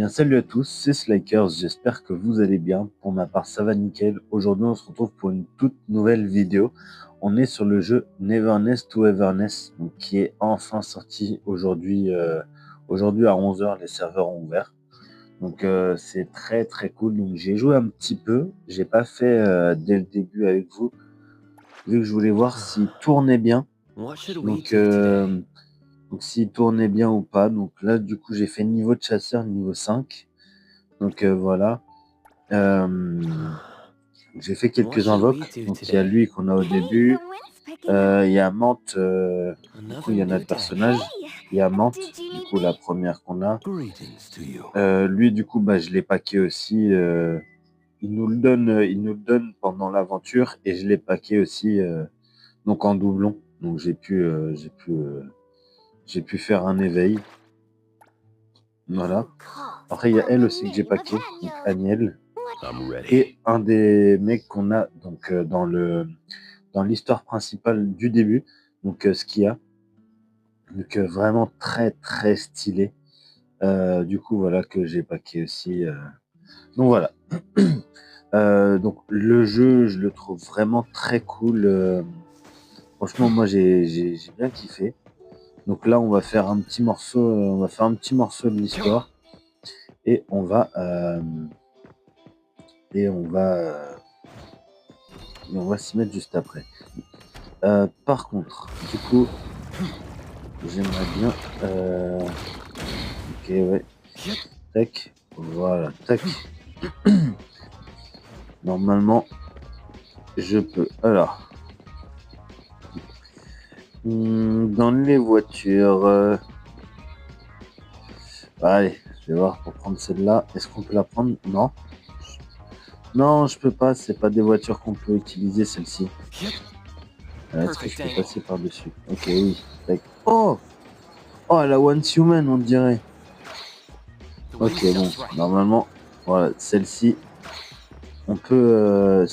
bien, salut à tous, c'est Slakers, j'espère que vous allez bien. Pour ma part, ça va nickel. Aujourd'hui, on se retrouve pour une toute nouvelle vidéo. On est sur le jeu Neverness to Everness, donc, qui est enfin sorti aujourd'hui. Aujourd'hui à 11h, les serveurs ont ouvert. Donc c'est très très cool. Donc j'ai joué un petit peu, j'ai pas fait dès le début avec vous, vu que je voulais voir s'il tournait bien. Donc s'il tournait bien ou pas. Donc là, du coup, j'ai fait niveau de chasseur, niveau 5. Donc voilà. J'ai fait quelques invoques. Donc il y a lui qu'on a au début. Il y a Mante. Du coup, il y en a deux personnages. Il y a Mante, du coup, la première qu'on a. Lui, du coup, je l'ai packé aussi. Il nous le donne pendant l'aventure et je l'ai packé aussi donc en doublon. Donc j'ai pu faire un éveil. Voilà. Après, il y a elle aussi que j'ai packé, donc Aniel. Et un des mecs qu'on a donc dans l'histoire principale du début, donc Skia. Donc vraiment très très stylé. Du coup, voilà que j'ai packé aussi. Donc voilà. Donc le jeu, je le trouve vraiment très cool. Franchement, moi j'ai bien kiffé. Donc là, on va faire un petit morceau, de l'histoire et on va s'y mettre juste après. Par contre, du coup, j'aimerais bien. Ok, ouais. Tac, voilà, tac. Normalement, je peux. Alors, dans les voitures. Allez, je vais voir pour prendre celle-là. Est-ce qu'on peut la prendre? Non. Non, je peux pas. C'est pas des voitures qu'on peut utiliser, celle-ci. Est-ce que je peux passer par-dessus? Ok, oui. Tac. Oh! Oh, la One Human, on dirait. Ok, bon. Normalement, voilà, celle-ci, on peut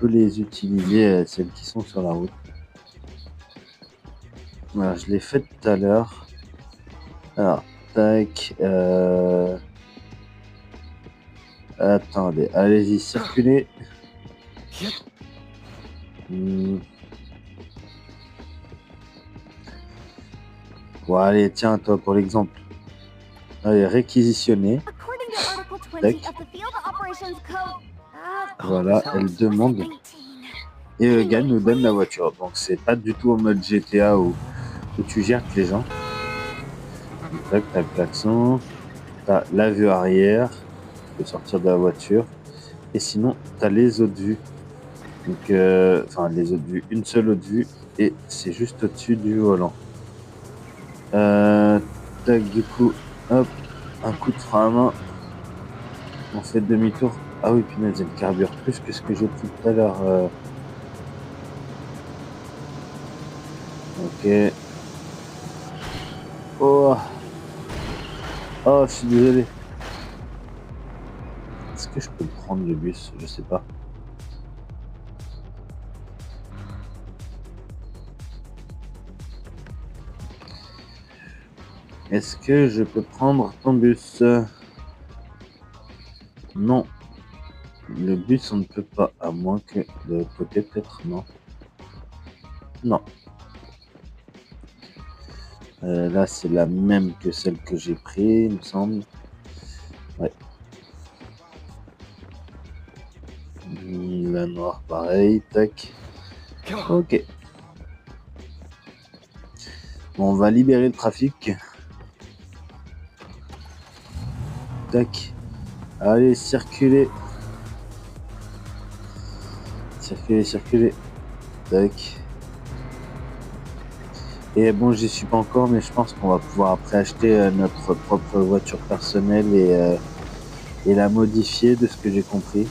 les utiliser, celles qui sont sur la route. Voilà, je l'ai fait tout à l'heure. Alors, tac. Attendez, allez-y, circulez. Bon, allez, tiens, toi, pour l'exemple. Allez, réquisitionner. Tac. Voilà, elle demande. Et le gars nous donne la voiture. Donc, c'est pas du tout en mode GTA où tu gères les gens. Tac, t'as le klaxon. T'as la vue arrière. Tu peux sortir de la voiture. Et sinon, t'as les autres vues. Donc, les autres vues. Une seule autre vue. Et c'est juste au-dessus du volant. Tac, du coup, hop, un coup de frein à main. On fait demi-tour. Ah oui, punaise, elle carbure plus que ce que j'ai pris tout à l'heure. Ok. Oh. Oh, je suis désolé. Est-ce que je peux prendre le bus? Je sais pas. Est-ce que je peux prendre ton bus? Non. Le bus, on ne peut pas. À moins que de l'autre côté, peut-être. Non. Non. Là, c'est la même que celle que j'ai prise, il me semble. Ouais. La noire, pareil. Tac. Ok. Bon, on va libérer le trafic. Tac. Allez, circulez. Circulez. Tac. Et bon, j'y suis pas encore, mais je pense qu'on va pouvoir après acheter notre propre voiture personnelle et la modifier de ce que j'ai compris.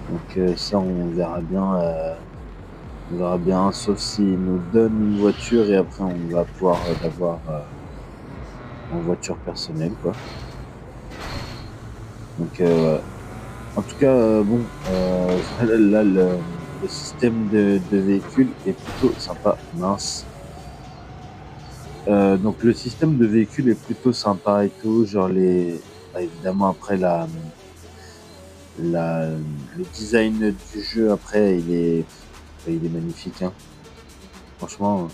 Donc ça, on verra bien, sauf s'ils nous donnent une voiture et après on va pouvoir l'avoir en voiture personnelle, quoi. Donc en tout cas, bon, là, le système de véhicule est plutôt sympa. Mince. Donc le système de véhicule est plutôt sympa et tout, genre évidemment après le design du jeu après il est magnifique, hein. Franchement.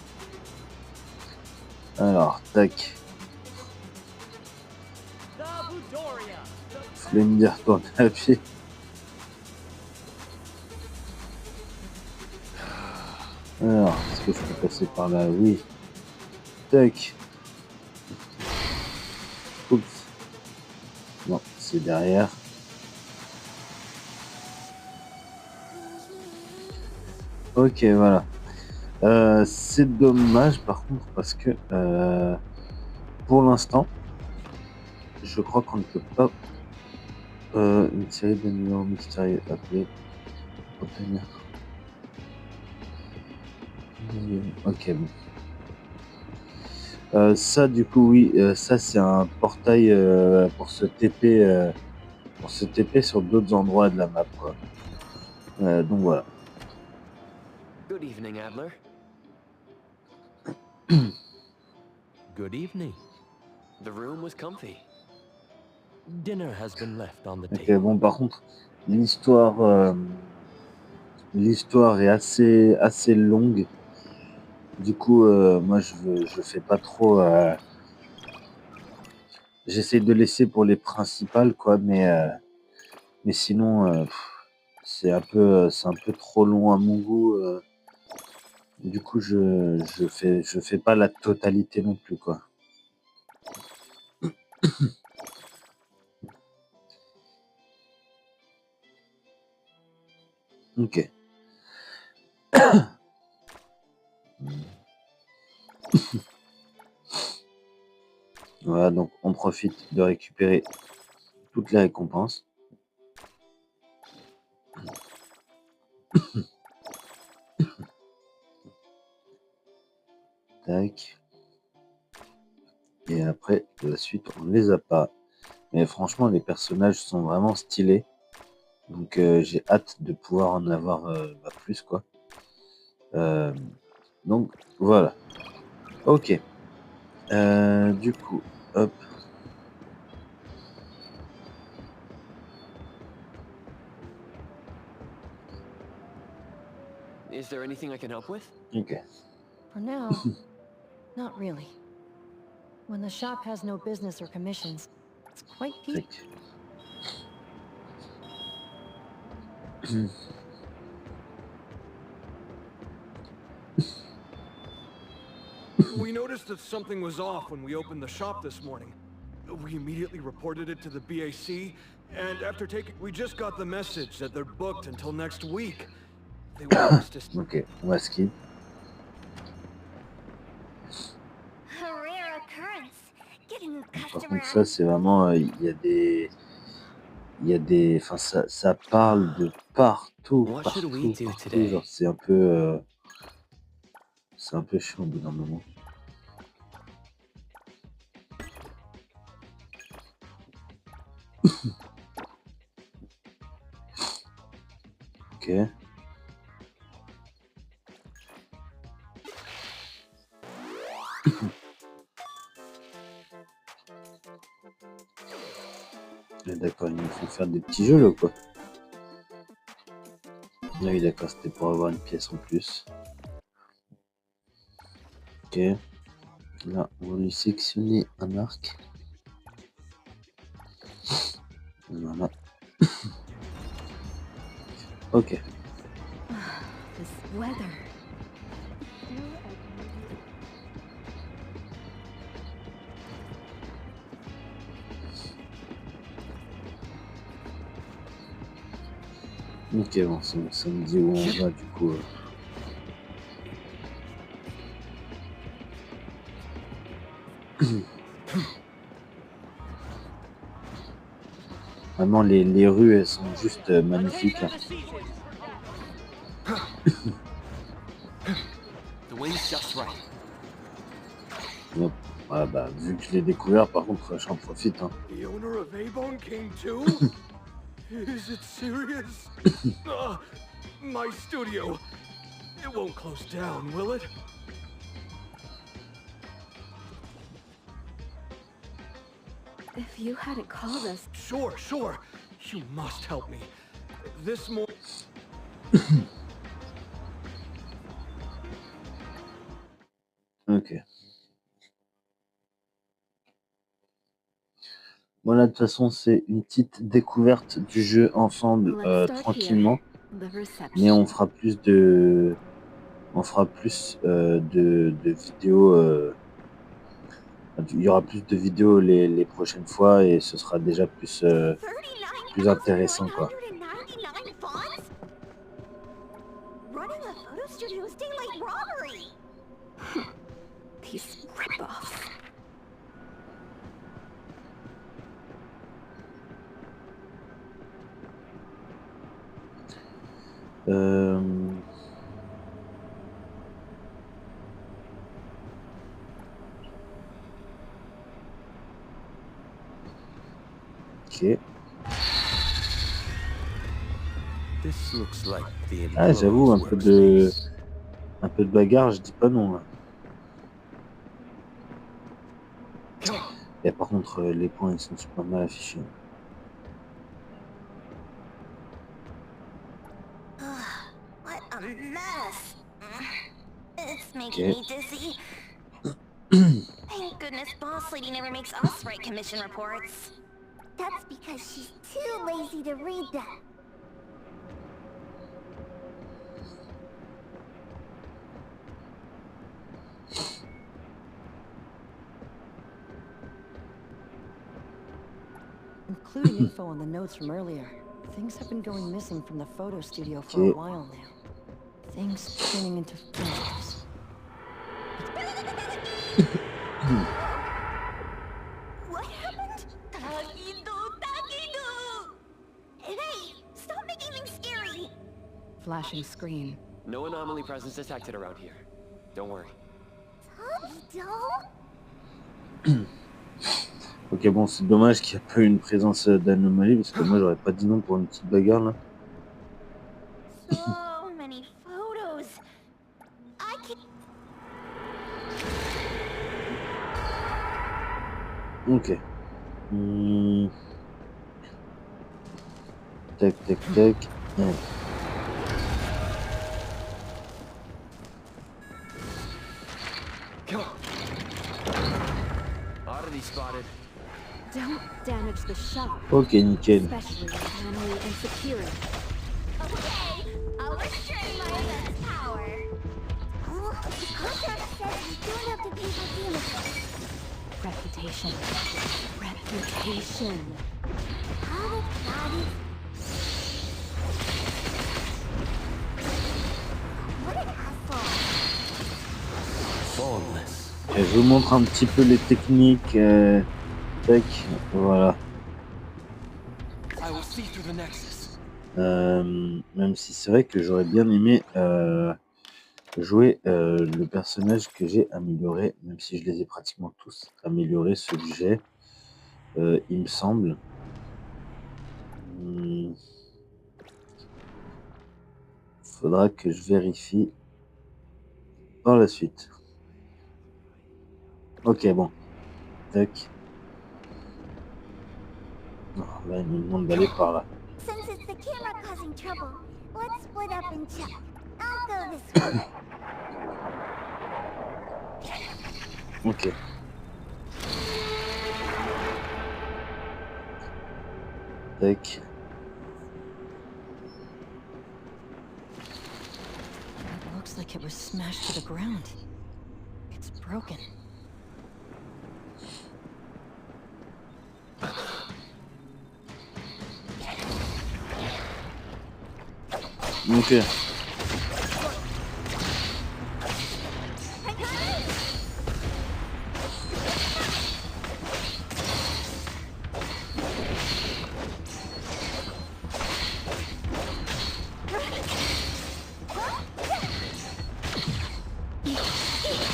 Alors, tac. Fallait me dire tourner à pied. Alors, est-ce que je peux passer par là? Oui. Tac. Oups. Non, c'est derrière. Ok, voilà. C'est dommage par contre parce que pour l'instant, je crois qu'on ne peut pas une série de numéros mystérieux appelés obtenir. Ok, bon. Ça du coup oui, ça c'est un portail pour se TP sur d'autres endroits de la map quoi. Donc voilà. Good evening, Adler. Good evening. The room was comfy. Dinner has been left on the Ok, table. bon par contre, l'histoire est assez longue. Du coup, moi je fais pas trop. J'essaie de laisser pour les principales quoi, mais sinon c'est un peu trop long à mon goût. Du coup, je fais pas la totalité non plus quoi. Ok. Voilà, donc on profite de récupérer toutes les récompenses. Tac. Et après, la suite, on les a pas. Mais franchement, les personnages sont vraiment stylés. Donc j'ai hâte de pouvoir en avoir plus quoi. Donc voilà. Ok. Du coup, hop. Is there anything I can help with? Ok. For now, not really. When the shop has no business or commissions, it's quite peaceful. We noticed that something was off when we opened the shop this morning. We immediately reported it to the BAC, and after we just got the message that they're booked until next week. They want us to... Ok, on va skip. Par contre, ça, c'est vraiment... Il y a des... Enfin, ça parle de partout. Genre, c'est un peu... c'est un peu chiant au bout d'un moment. Ok. D'accord, il nous faut faire des petits jeux là quoi. Ah oui d'accord, c'était pour avoir une pièce en plus. Ok. Là, on va lui sélectionner un arc. Voilà. Ok. Ok, bon, ça me dit où on va du coup. Vraiment, les rues, elles sont juste magnifiques. Là. Bon, ah bah, vu que je l'ai découvert, par contre, j'en profite. Hein. Is it serious? My studio. It won't close down, will it? If you hadn't called us... Sure, sure. You must help me. This morning... Ok. Voilà, de toute façon, c'est une petite découverte du jeu ensemble, tranquillement. Mais on fera plus de... de vidéos... il y aura plus de vidéos les prochaines fois et ce sera déjà plus intéressant, quoi. These rip-offs. Ok. This looks like the Ah, j'avoue, un peu de bagarre, je dis pas non. Et par contre, les points, ils sont super mal affichés. What a mess. It's making Okay. me dizzy. Thank goodness Boss Lady never makes us write commission reports. That's because she's too lazy to read them. Including info on the notes from earlier. Things have been going missing from the photo studio for a while now. Things turning into photos. What happened? Takido! Hey, stop making things scary! Flashing screen. No anomaly presence detected around here. Don't worry. Takido? Ok, bon, c'est dommage qu'il n'y ait pas eu une présence d'anomalie, parce que moi, j'aurais pas dit non pour une petite bagarre, là. So many photos. I can't... Ok. Tac, tac, tac. Ouais. Oddity spotted. Don't damage the shop. Ok, nickel. Especially manually and securely. Okay, I'll restrain my immense power. Oh, the contract says we don't have to pay for damages. Reputation. Reputation. Got it. What an asshole. Faultless. Et je vous montre un petit peu les techniques. Tac, voilà. I will see through the nexus. Même si c'est vrai que j'aurais bien aimé jouer le personnage que j'ai amélioré, même si je les ai pratiquement tous améliorés, ceux que j'ai, il me semble. Faudra que je vérifie par la suite. Ok, bon. Tac. Oh, là, il me demande d'aller par là. Since it's the camera causing trouble, let's split up and check. I'll go this way. Ok. Tac. It looks like it was smashed to the ground. It's broken. Ok.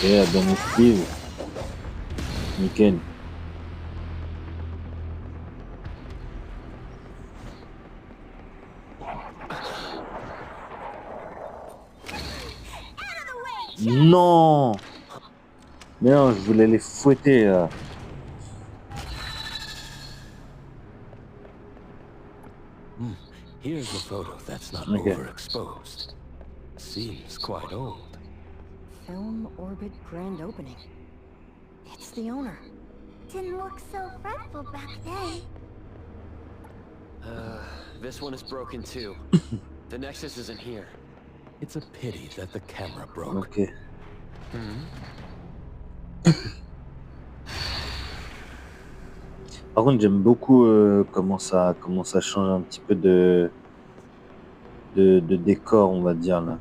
Et la bonne esquive. Nickel. Non! Mais non, je voulais les fouetter là. Here's a photo that's not Okay. overexposed. Seems quite old. Film Orbit grand opening. It's the owner. Didn't look so fretful back then. This one is broken too. The Nexus isn't here. It's a pity that the camera broke. Ok. Par contre, j'aime beaucoup comment ça change un petit peu de décor, on va dire là.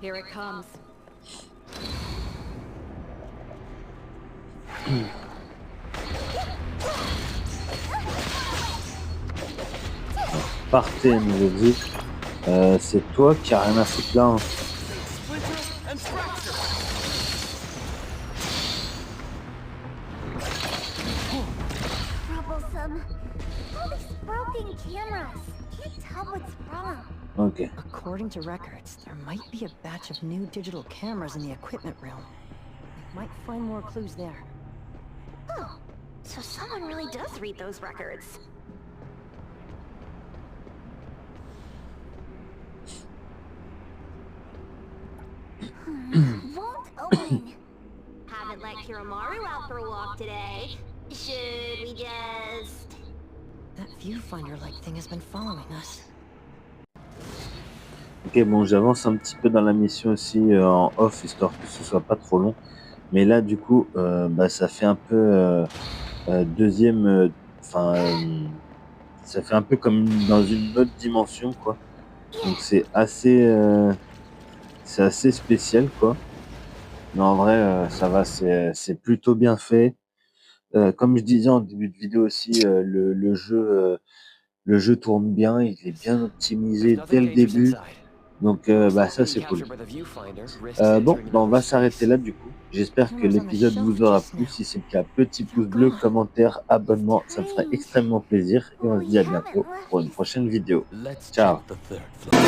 Here it comes. Partez, nous dit. C'est toi qui a rien à foutre là. Hein. Troublesome. All these broken cameras. Can't tell what's wrong. Ok. According to records, there might be a batch of new digital cameras in the equipment room. We might find more clues there. Oh, so someone really does read those records. Won't open. Haven't let Kiramaru out for a walk today. Should we just... That viewfinder-like thing has been following us. Ok, bon, j'avance un petit peu dans la mission aussi en off, histoire que ce soit pas trop long. Mais là, du coup, ça fait un peu deuxième... ça fait un peu comme dans une autre dimension, quoi. Donc c'est assez spécial, quoi. Mais en vrai, ça va, c'est plutôt bien fait. Comme je disais en début de vidéo aussi, le jeu tourne bien, il est bien optimisé dès le début. Donc ça c'est cool. On va s'arrêter là du coup. J'espère que l'épisode vous aura plu. Si c'est le cas, petit pouce bleu, commentaire, abonnement, ça me ferait extrêmement plaisir. Et on se dit à bientôt pour une prochaine vidéo. Ciao. Let's check the third floor.